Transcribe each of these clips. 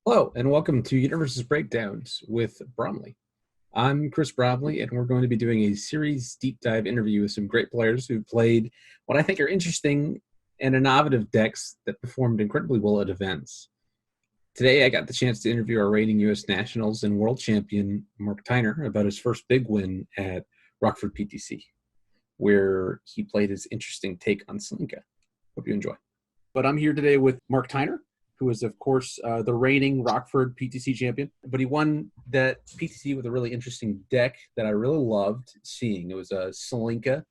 Hello, and welcome to Universus Breakdowns with Bromley. I'm Chris Bromley, and we're going to be doing a series deep dive interview with some great players who played what I think are interesting and innovative decks that performed incredibly well at events. Today, I got the chance to interview our reigning U.S. Nationals and world champion Mark Tyner about his first big win at Rockford PTC, where he played his interesting take on Celinka. Hope you enjoy. But I'm here today with Mark Tyner, who is, of course, the reigning Rockford PTC champion. But he won that PTC with a really interesting deck that I really loved seeing. It was a Celinka,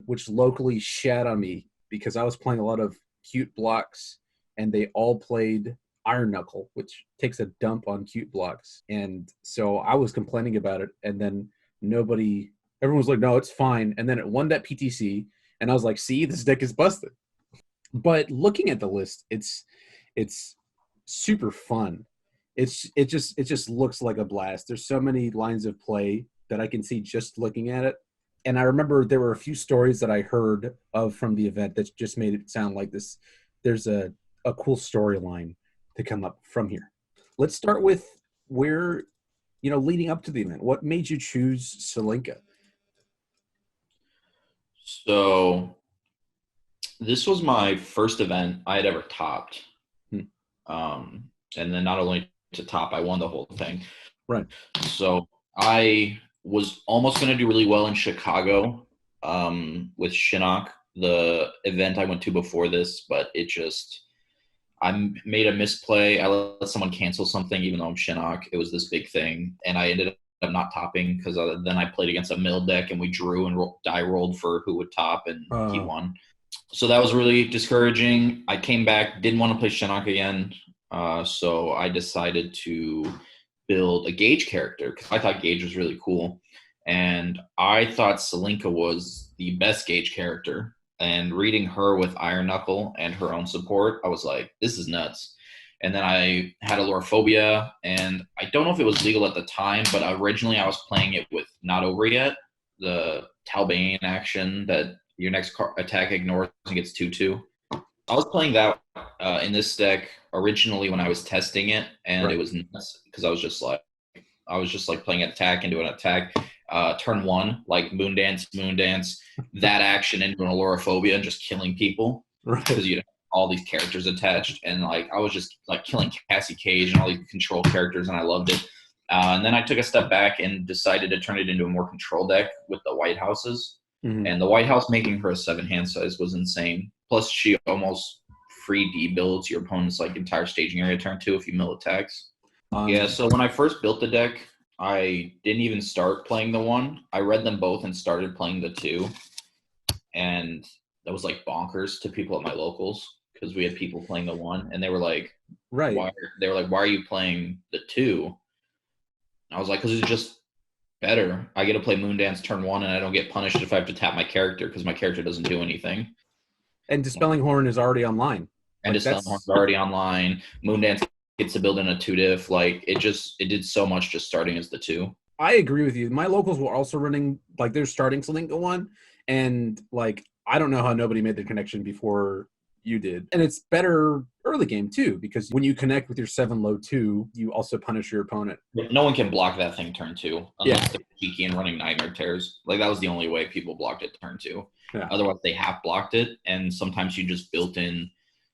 which locally shat on me because I was playing a lot of cute blocks, and they all played Iron Knuckle, which takes a dump on cute blocks. And so I was complaining about it, and then everyone was like, no, it's fine. And then it won that PTC, and I was like, see, this deck is busted. But looking at the list, it's super fun. It just looks like a blast. There's so many lines of play that I can see just looking at it. And I remember there were a few stories that I heard of from the event that just made it sound like this. There's a cool storyline to come up from here. Let's start with where, leading up to the event, what made you choose Celinka? So this was my first event I had ever topped. And then not only to top, I won the whole thing. Right. So I was almost going to do really well in Chicago with Shinnok, the event I went to before this, but I made a misplay. I let someone cancel something, even though I'm Shinnok. It was this big thing, and I ended up not topping because then I played against a mill deck, and we drew and die rolled for who would top, and he won. So that was really discouraging. I came back, didn't want to play Shinnok again, so I decided to build a Gage character because I thought Gage was really cool. And I thought Celinka was the best Gage character. And reading her with Iron Knuckle and her own support, I was like, this is nuts. And then I had Alloraphobia, and I don't know if it was legal at the time, but originally I was playing it with Not Over Yet, the Talbane action that your next attack ignores and gets 2/2. I was playing that in this deck originally when I was testing it, and Right. It was nuts because I was just like playing an attack into an attack. Turn one, like Moondance, that action into an Alloraphobia and just killing people because you have all these characters attached, and like I was just like killing Cassie Cage and all these control characters, and I loved it. And then I took a step back and decided to turn it into a more control deck with the White Houses. Mm-hmm. And the White House making her a 7-hand size was insane. Plus, she almost free debuilds your opponent's like entire staging area turn 2 if you mill attacks. So when I first built the deck, I didn't even start playing the 1. I read them both and started playing the 2. And that was like bonkers to people at my locals because we had people playing the 1, and they were like, right. why are you playing the 2? I was like, because it's just better. I get to play Moondance turn 1, and I don't get punished if I have to tap my character because my character doesn't do anything. And Dispelling Horn is already online. And Dispelling Horn is already online. Moondance gets to build in a 2-diff. Like it did so much just starting as the 2. I agree with you. My locals were also running, like they're starting Celinka 1, and like I don't know how nobody made the connection before you did. And it's better early game too, because when you connect with your 7 low 2, you also punish your opponent. No one can block that thing turn 2 unless they're cheeky and running Nightmare Tears. Like that was the only way people blocked it turn 2. Yeah. Otherwise they half blocked it, and sometimes you just built in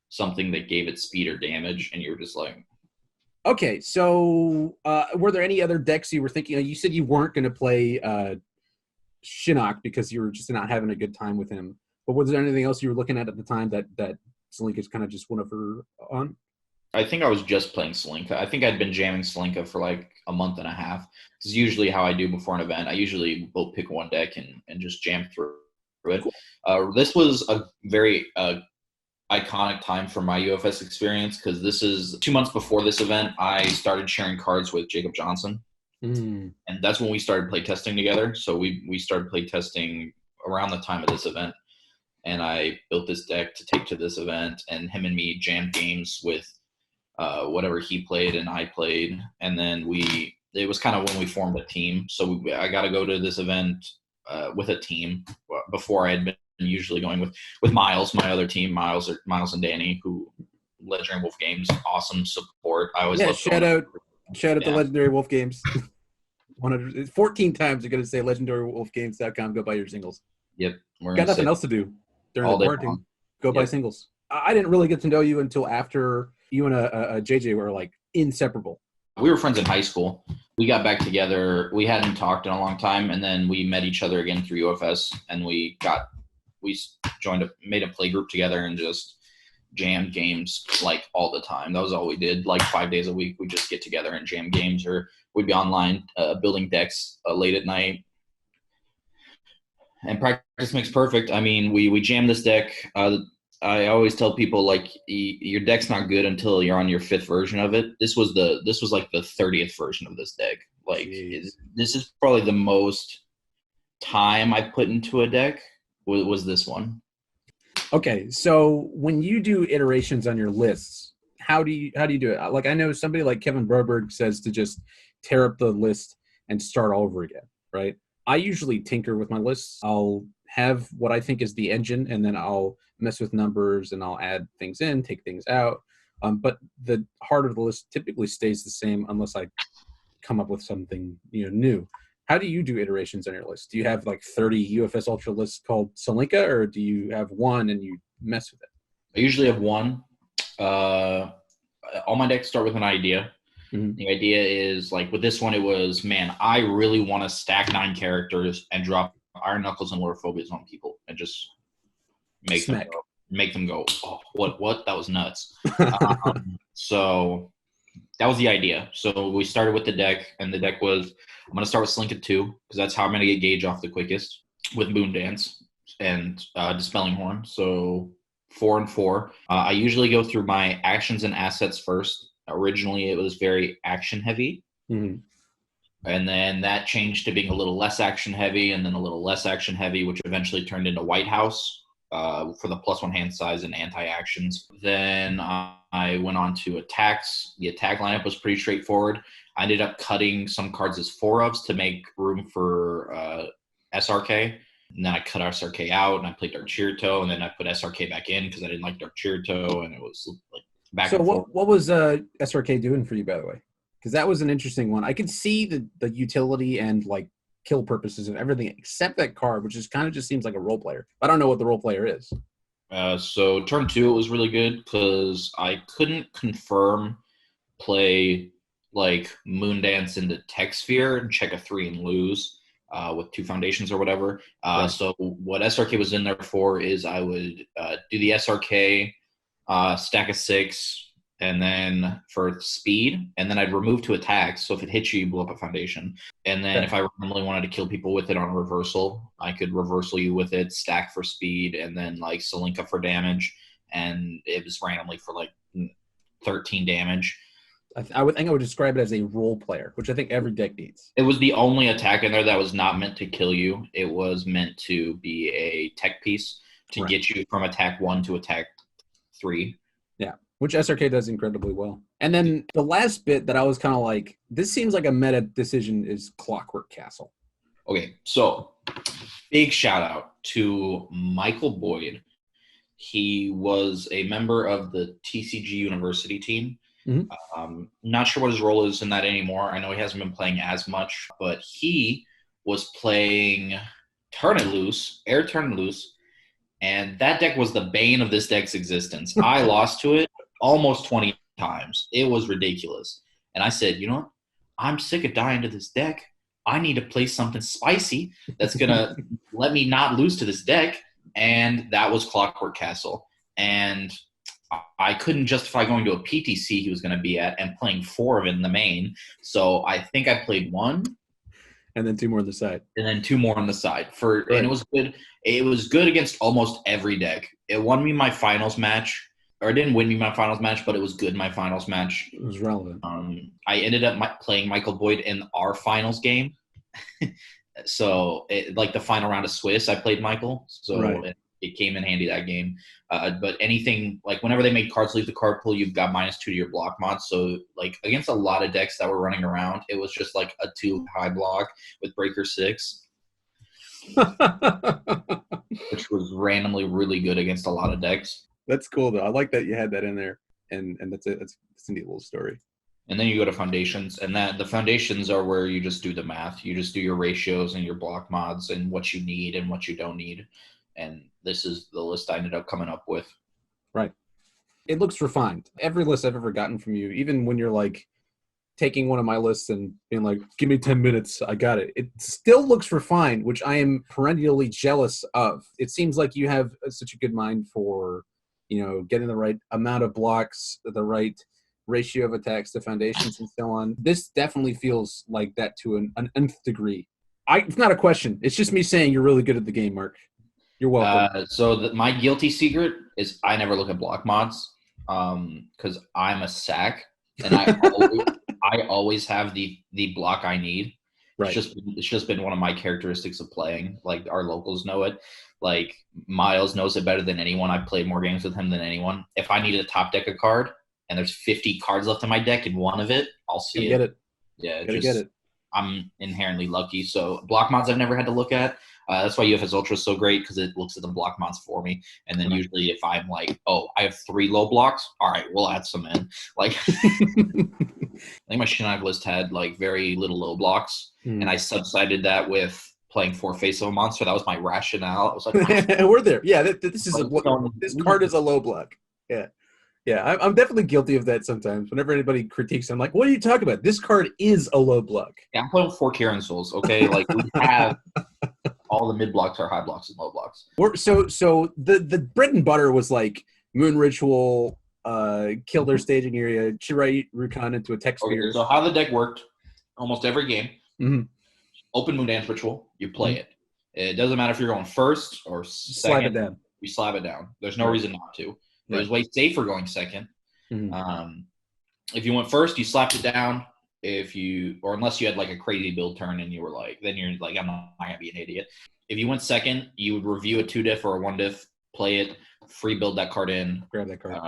something that gave it speed or damage, and you were just like, okay, so were there any other decks you were thinking? You said you weren't going to play Shinnok because you were just not having a good time with him. But was there anything else you were looking at the time that Celinka's kind of just went over on? I think I was just playing Celinka. I think I'd been jamming Celinka for like a month and a half. This is usually how I do before an event. I usually will pick one deck and just jam through it. Cool. This was a very iconic time for my UFS experience because this is 2 months before this event. I started sharing cards with Jacob Johnson. And that's when we started playtesting together. So we started playtesting around the time of this event. And I built this deck to take to this event, and him and me jammed games with whatever he played and I played. And then it was kind of when we formed a team. So I got to go to this event with a team before I had been usually going with Miles, my other team, Miles and Danny, who Legendary Wolf Games. Awesome support. I always Yeah, love shout going. out to Legendary Wolf Games. 14 times you're going to say legendarywolfgames.com. Go buy your singles. Yep. We're Got gonna nothing sit else to do during all the day quarantine. long. Go buy singles. I didn't really get to know you until after you and a JJ were like inseparable. We were friends in high school. We got back together. We hadn't talked in a long time, and then we met each other again through UFS, and we made a play group together and just jammed games like all the time. That was all we did. Like 5 days a week, we'd just get together and jam games, or we'd be online building decks late at night. And practice makes perfect. I mean, we jammed this deck. I always tell people, like, your deck's not good until you're on your 5th version of it. This was like the 30th version of this deck. Like, this is probably the most time I put into a deck was this one. Okay, so when you do iterations on your lists, how do you do it? Like, I know somebody like Kevin Broberg says to just tear up the list and start all over again, right? I usually tinker with my lists. I'll have what I think is the engine, and then I'll mess with numbers, and I'll add things in, take things out. But the heart of the list typically stays the same unless I come up with something new. How do you do iterations on your list? Do you have like 30 UFS Ultra lists called Celinka, or do you have one and you mess with it? I usually have one. All my decks start with an idea. Mm-hmm. The idea is, like, with this one, it was, man, I really want to stack 9 characters and drop Iron Knuckles and Lord Phobias on people and just make them go, oh, what? That was nuts. So that was the idea. So we started with the deck, and the deck was, I'm going to start with Celinka 2, because that's how I'm going to get Gauge off the quickest, with Moon Dance and Dispelling Horn. So 4 and 4. I usually go through my actions and assets first. Originally, it was very action heavy. Mm-hmm. And then that changed to being a little less action heavy, and then a little less action heavy, which eventually turned into White House for the +1 hand size and anti-actions. Then I went on to attacks. The attack lineup was pretty straightforward. I ended up cutting some cards as 4-ofs to make room for SRK. And then I cut SRK out, and I played Dark Chirito, and then I put SRK back in because I didn't like Dark Chirito, and it was like back and forth. So what was SRK doing for you, by the way? Because that was an interesting one. I could see the utility and like kill purposes and everything except that card, which is kind of just seems like a role player. I don't know what the role player is. So turn 2, it was really good because I couldn't confirm play like Moondance into Tech Sphere and check a 3 and lose with 2 foundations or whatever. Right. So what SRK was in there for is I would do the SRK, stack a 6, and then for speed, and then I'd remove to attack. So if it hits you, you blow up a foundation. And then if I randomly wanted to kill people with it on a reversal, I could reversal you with it, stack for speed, and then like Celinka for damage. And it was randomly for like 13 damage. I would describe it as a role player, which I think every deck needs. It was the only attack in there that was not meant to kill you. It was meant to be a tech piece to get you from attack 1 to attack 3. Yeah, which SRK does incredibly well. And then the last bit that I was kind of like, this seems like a meta decision is Clockwork Castle. Okay, so big shout out to Michael Boyd. He was a member of the TCG University team. Mm-hmm. Not sure what his role is in that anymore. I know he hasn't been playing as much, but he was playing Air Turn It Loose, and that deck was the bane of this deck's existence. I lost to it almost 20 times. It was ridiculous. And I said, you know what? I'm sick of dying to this deck. I need to play something spicy that's going to let me not lose to this deck. And that was Clockwork Castle. And I couldn't justify going to a PTC he was going to be at and playing 4 of it in the main. So I think I played 1. And then 2 more on the side. And then 2 more on the side. And it was good. It was good against almost every deck. It won me my finals match. Or it didn't win me my finals match, but it was good in my finals match. It was relevant. I ended up playing Michael Boyd in our finals game. So, like the final round of Swiss, I played Michael. So it came in handy that game. But anything, like whenever they made cards leave the card pool, you've got -2 to your block mod. So, like against a lot of decks that were running around, it was just like a 2 high block with Breaker 6. Which was randomly really good against a lot of decks. That's cool, though. I like that you had that in there. and that's it. That's a neat little story. And then you go to foundations, and the foundations are where you just do the math. You just do your ratios and your block mods and what you need and what you don't need. And this is the list I ended up coming up with. Right. It looks refined. Every list I've ever gotten from you, even when you're like taking one of my lists and being like, give me 10 minutes, I got it. It still looks refined, which I am perennially jealous of. It seems like you have such a good mind for, getting the right amount of blocks, the right ratio of attacks to foundations and so on. This definitely feels like that to an nth degree. It's not a question. It's just me saying you're really good at the game, Mark. You're welcome. My guilty secret is I never look at block mods because I'm a sack, and I always have the block I need. Right. It's just been one of my characteristics of playing. Like, our locals know it. Like, Miles knows it better than anyone. I've played more games with him than anyone. If I need a top deck a card and there's 50 cards left in my deck and one of it, I'll see it. Get it. Yeah, get it. I'm inherently lucky. So block mods I've never had to look at. That's why UFS Ultra is so great, because it looks at the block mods for me. And then usually if I'm like, oh, I have 3 low blocks, all right, we'll add some in. Like, I think my Shinnok list had like very little low blocks, and I subsided that with playing 4 Face of a Monster. That was my rationale. I was like, we're there. Yeah, this card is a low block. Yeah. Yeah, I'm definitely guilty of that sometimes. Whenever anybody critiques, I'm like, what are you talking about? This card is a low block. Yeah, I'm playing 4 Karen Souls, okay? Like, we have all the mid blocks are high blocks and low blocks. So the bread and butter was like Moon Ritual, kill their staging area, Chirite Rukon into a tech sphere. Okay, so how the deck worked, almost every game, open Moon Dance Ritual, you play it. It doesn't matter if you're going first or second. Slap it down. You slap it down. There's no reason not to. It was way safer going second. If you went first, you slapped it down. Unless you had like a crazy build turn and you were like, then you're like, I'm not gonna be an idiot. If you went second, you would review a 2-diff or a 1-diff, play it, free build that card in, grab that card,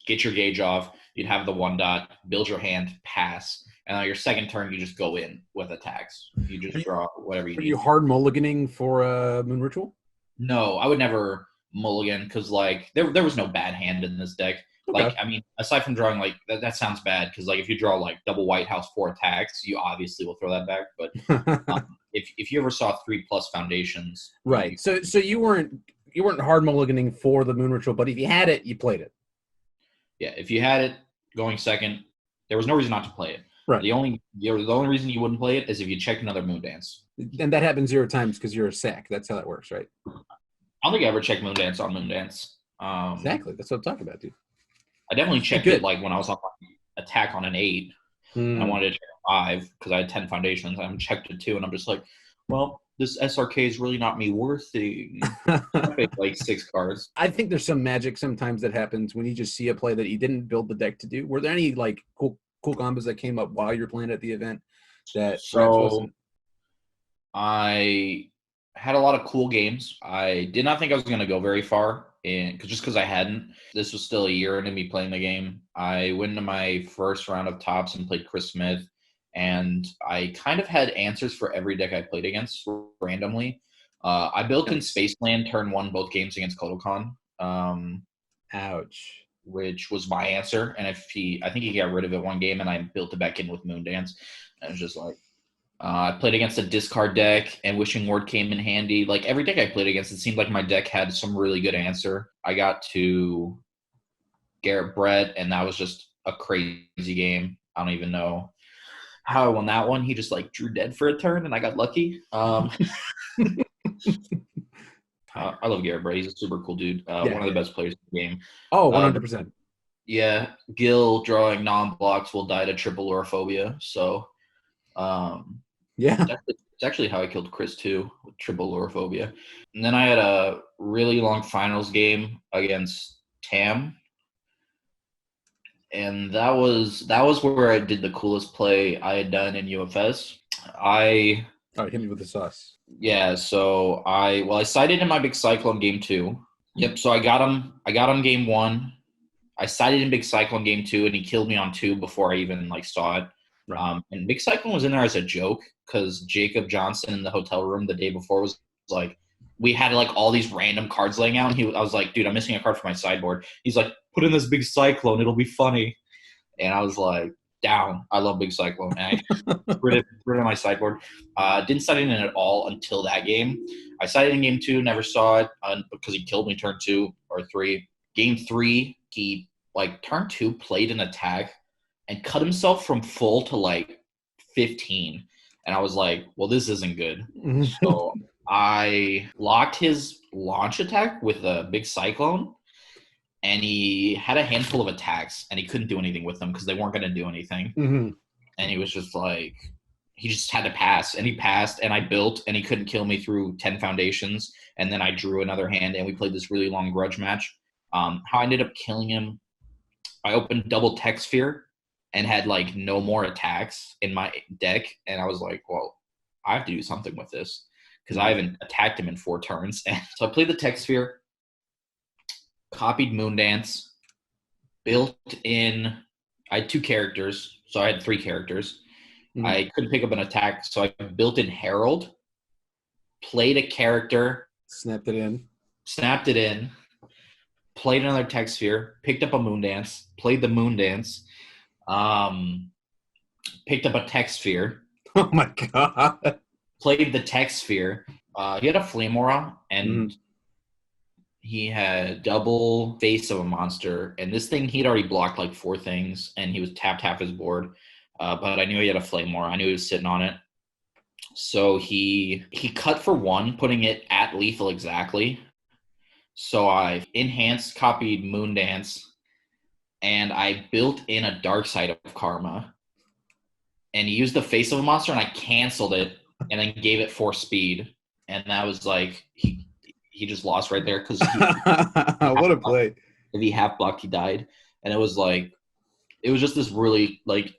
get your gauge off. You'd have the 1-dot, build your hand, pass, and on your second turn, you just go in with attacks. You just draw whatever you need. Are you hard mulliganing for Moon Ritual? No, I would never mulligan, because like there was no bad hand in this deck. Okay. Like, I mean, aside from drawing, like that sounds bad, because like if you draw like double White House 4 attacks, you obviously will throw that back. But if you ever saw 3+ foundations, right? So you weren't hard mulliganing for the Moon Ritual, but if you had it, you played it. Yeah, if you had it going second, there was no reason not to play it. Right. The only reason you wouldn't play it is if you checked another Moon Dance. And that happens 0 times because you're a sack. That's how that works, right? I don't think I ever checked Moon Dance on Moon Dance. Exactly. That's what I'm talking about, dude. I definitely checked it like when I was on attack on an 8. And I wanted to check a 5 because I had 10 foundations. I checked it 2, and I'm just like, well, this SRK is really not me worthy. Like 6 cards. I think there's some magic sometimes that happens when you just see a play that you didn't build the deck to do. Were there any like cool combos that came up while you're playing at the event? I had a lot of cool games. I did not think I was going to go very far, because I hadn't. This was still a year into me playing the game. I went into my first round of tops and played Chris Smith, and I kind of had answers for every deck I played against randomly. I built in Spaceland turn 1 both games against Kodokan. Ouch. Which was my answer. And I think he got rid of it one game, and I built it back in with Moon Dance. And it was just like, I played against a discard deck, and Wishing Ward came in handy. Like, every deck I played against, it seemed like my deck had some really good answer. I got to Garrett Brett, and that was just a crazy game. I don't even know how I won that one. He just like drew dead for a turn, and I got lucky. I love Garrett Brett. He's a super cool dude. One of the best players in the game. Oh, 100%. Yeah. Gil drawing non-blocks will die to triple Lorophobia. So, it's actually how I killed Chris too, with triple Lorophobia. And then I had a really long finals game against Tam. And that was where I did the coolest play I had done in UFS. Hit me with the sauce. Yeah, so I sided in my Big Cyclone game 2. Yep, so I got him game 1. I sided in Big Cyclone game 2, and he killed me on 2 before I even saw it. Right. And Big Cyclone was in there as a joke, because Jacob Johnson in the hotel room the day before was like, we had like all these random cards laying out, and I was like, dude, I'm missing a card for my sideboard. He's like, put in this big cyclone, it'll be funny. And I was like, down. I love big cyclone. And I put it on my sideboard. Didn't side in at all until that game. I sided in game 2, never saw it because he killed me turn 2 or 3. Game 3, he like turn 2 played an attack and cut himself from full to like 15. And I was like, well, this isn't good. So I locked his launch attack with a big cyclone, and he had a handful of attacks, and he couldn't do anything with them because they weren't going to do anything. Mm-hmm. And he was just like, he just had to pass, and he passed, and I built, and he couldn't kill me through 10 foundations. And then I drew another hand, and we played this really long grudge match. How I ended up killing him, I opened double Tech Sphere and had like no more attacks in my deck. And I was like, well, I have to do something with this because I haven't attacked him in 4 turns. And so I played the Tech Sphere, copied Moondance, built in. I had 2 characters, so I had 3 characters. Mm-hmm. I couldn't pick up an attack, so I built in Herald, played a character, snapped it in, played another Tech Sphere, picked up a Moondance, played the Moondance, picked up a Tech Sphere. Oh my god! Played the Tech Sphere. He had a Flame Aura, and he had double Face of a Monster. And this thing, he'd already blocked like 4 things, and he was tapped half his board. But I knew he had a Flame Aura. I knew he was sitting on it. So he cut for 1, putting it at lethal exactly. So I enhanced, copied Moondance, and I built in a Dark Side of Karma. And he used the Face of a Monster, and I canceled it, and then gave it 4 speed. And that was like, he just lost right there because what a play. If he half blocked, he died. And it was just this really, like,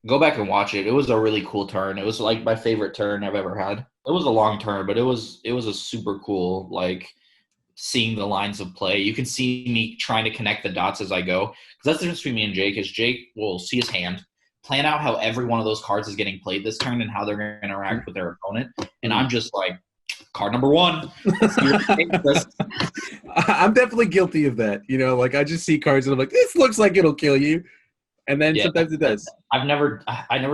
go back and watch it. It was a really cool turn. It was like my favorite turn I've ever had. It was a long turn, but it was a super cool, like, seeing the lines of play. You can see me trying to connect the dots as I go. Because that's the difference between me and Jake, is Jake will see his hand, plan out how every one of those cards is getting played this turn and how they're going to interact with their opponent. And I'm just like, card number 1. I'm definitely guilty of that. You know, like I just see cards and I'm like, this looks like it'll kill you. And then sometimes it does. I never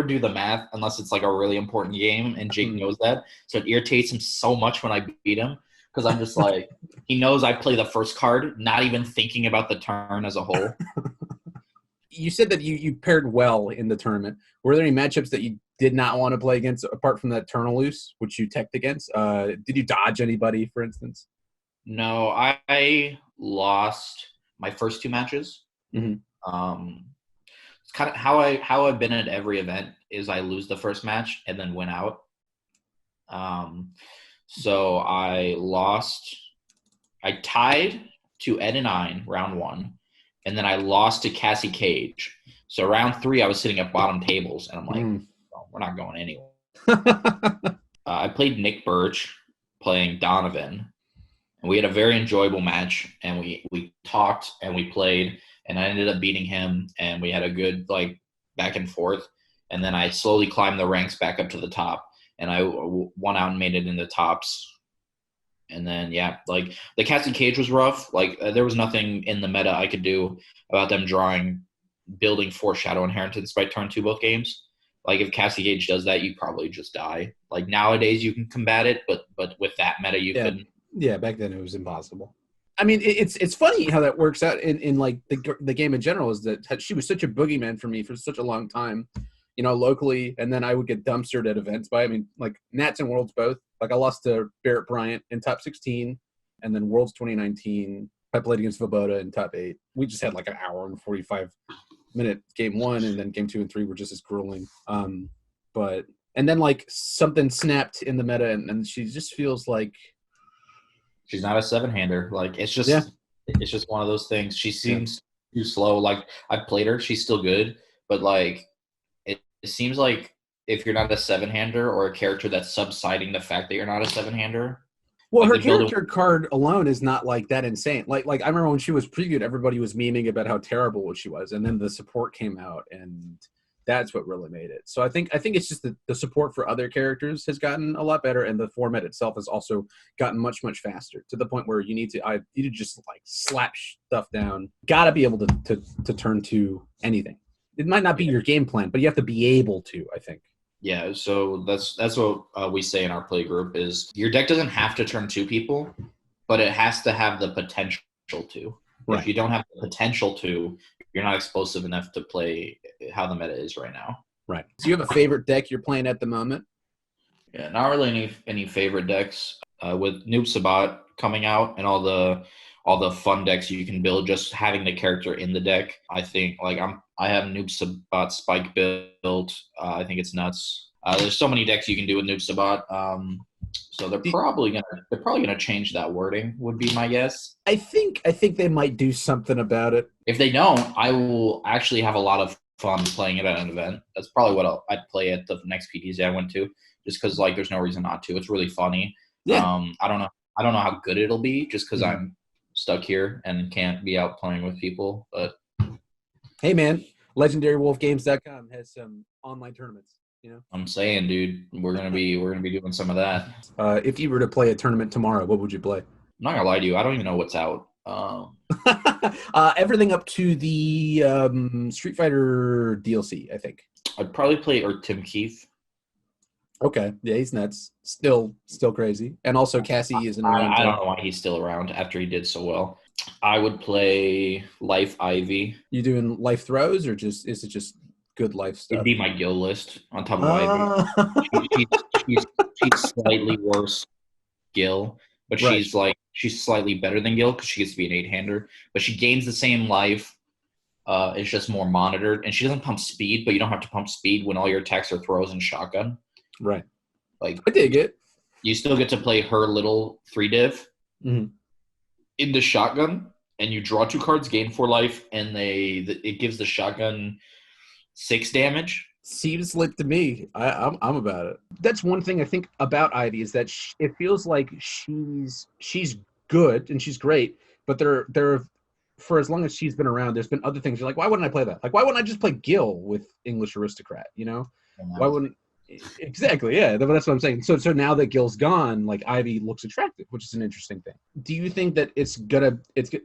do the math unless it's like a really important game, and Jake knows that. So it irritates him so much when I beat him because I'm just like, he knows I play the first card, not even thinking about the turn as a whole. You said that you paired well in the tournament. Were there any matchups that you did not want to play against apart from that Turnaloose, which you teched against? Did you dodge anybody, for instance? No, I lost my first 2 matches. Mm-hmm. It's kind of how I've been at every event is I lose the first match and then win out. So I tied to Ed and I round 1, and then I lost to Cassie Cage. So round 3, I was sitting at bottom tables, and I'm like, well, we're not going anywhere. I played Nick Birch playing Donovan, and we had a very enjoyable match, and we talked and we played, and I ended up beating him, and we had a good like back and forth, and then I slowly climbed the ranks back up to the top, and I won out and made it in the tops. And then, yeah, like the Cassie Cage was rough. Like there was nothing in the meta I could do about them building 4 Shadow Inheritance by turn 2 both games. Like if Cassie Cage does that, you probably just die. Like nowadays you can combat it, but with that meta you couldn't. Yeah, back then it was impossible. I mean, it's funny how that works out in like the game in general. Is that she was such a boogeyman for me for such a long time, you know, locally, and then I would get dumpstered at events by. I mean, like Nats and Worlds both. Like I lost to Barrett Bryant in top 16, and then Worlds 2019. I played against Voboda in top 8. We just had like an hour and 45-minute game 1, and then game 2 and 3 were just as grueling. And then like something snapped in the meta, and she just feels like she's not a 7-hander. Like it's just one of those things. She seems too slow. Like I've played her, she's still good, but like it seems like if you're not a 7-hander or a character that's subsiding the fact that you're not a 7-hander. Well, like her character card alone is not like that insane. Like I remember when she was previewed, everybody was memeing about how terrible she was, and then the support came out, and That's what really made it. So I think it's just the support for other characters has gotten a lot better, and the format itself has also gotten much faster to the point where you need to just like slap stuff down. Got to be able to turn to anything. It might not be your game plan, but you have to be able to. I think. Yeah, so that's what we say in our play group is your deck doesn't have to turn 2 people, but it has to have the potential to. Right. If you don't have the potential to, you're not explosive enough to play how the meta is right now. Right. So you have a favorite deck you're playing at the moment? Yeah, not really any favorite decks. With Noob Sabat coming out and all the fun decks you can build, just having the character in the deck, I think I have Noob Sabat Spike built. I think it's nuts. There's so many decks you can do with Noob Sabat. So they're probably gonna change that wording, would be my guess. I think they might do something about it. If they don't, I will actually have a lot of fun playing it at an event. That's probably what I'd play at the next PTC I went to, just because there's no reason not to. It's really funny. Yeah. I don't know how good it'll be, just because I'm stuck here and can't be out playing with people. But hey, man, LegendaryWolfGames.com has some online tournaments. I'm saying, dude, we're gonna be doing some of that. If you were to play a tournament tomorrow, what would you play? I'm not gonna lie to you, I don't even know what's out. Everything up to the Street Fighter DLC, I think. I'd probably play Tim Keith. Okay, yeah, he's nuts. Still crazy, and also Cassie isn't around. I don't know why he's still around after he did so well. I would play Life Ivy. You doing life throws, or is it just good life stuff? It'd be my Gil list on top of Ivy. She's slightly worse Gil, but right. she's slightly better than Gil because she gets to be an 8-hander. But she gains the same life. It's just more monitored, and she doesn't pump speed, but you don't have to pump speed when all your attacks are throws and shotgun. Right. Like, I dig it. You still get to play her little 3-div in the shotgun, and you draw 2 cards, gain 4 life, and it gives the shotgun 6 damage. Seems lit to me. I'm about it. That's one thing I think about Ivy is that it feels like she's good and she's great, but there for as long as she's been around, there's been other things. You're like, why wouldn't I play that? Like, why wouldn't I just play Gil with English Aristocrat? Why wouldn't? Exactly, yeah. That's what I'm saying. So now that Gil's gone, like Ivy looks attractive, which is an interesting thing. Do you think that it's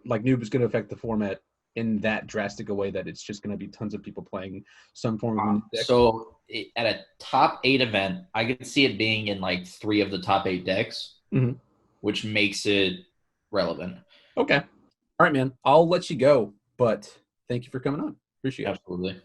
like Noob is gonna affect the format in that drastic a way that it's just gonna be tons of people playing some form of deck? So at a top 8 event, I could see it being in like 3 of the top 8 decks, which makes it relevant. Okay. All right, man. I'll let you go, but thank you for coming on. Appreciate it. Absolutely.